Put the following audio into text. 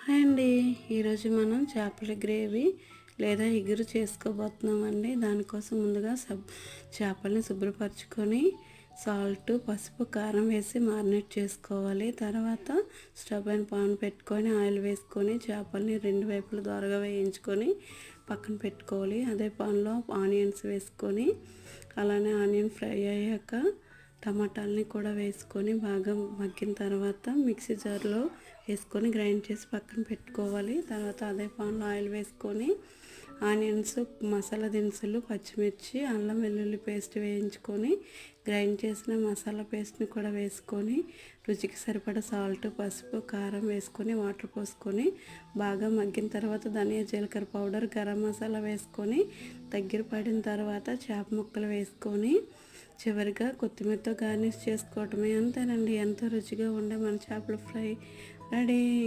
Hi అండి. ఈరోజు మనం చేపల గ్రేవీ లేదా ఇగురు చేసుకోబోతున్నామండి. దానికోసం ముందుగా చేపల్ని శుభ్రపరచుకొని సాల్ట్, పసుపు, కారం వేసి మారినేట్ చేసుకోవాలి. తర్వాత స్టవ్ పైన పాన్ పెట్టుకొని ఆయిల్ వేసుకొని చేపల్ని రెండు వైపులు దోరగా వేయించుకొని పక్కన పెట్టుకోవాలి. అదే పాన్లో ఆనియన్స్ వేసుకొని అలానే ఆనియన్ ఫ్రై అయ్యాక టమాటాలని కూడా వేసుకొని బాగా మగ్గిన తర్వాత మిక్సీ జార్లో వేసుకొని గ్రైండ్ చేసి పక్కన పెట్టుకోవాలి. తర్వాత అదే పాన్లో ఆయిల్ వేసుకొని ఆనియన్స్, మసాలా దినుసులు, పచ్చిమిర్చి, అల్లం వెల్లుల్లి పేస్ట్ వేయించుకొని గ్రైండ్ చేసిన మసాలా పేస్ట్ని కూడా వేసుకొని రుచికి సరిపడా సాల్ట్, పసుపు, కారం వేసుకొని వాటర్ పోసుకొని బాగా మగ్గిన తర్వాత ధనియా, జీలకర్ర పౌడర్, గరం మసాలా వేసుకొని దగ్గర పడిన తర్వాత చేప ముక్కలు వేసుకొని చివరిగా కొత్తిమీరతో గార్నిష్ చేసుకోవటమే. అంతేనండి, ఎంతో రుచిగా ఉండే మన చేపల ఫ్రై రెడీ.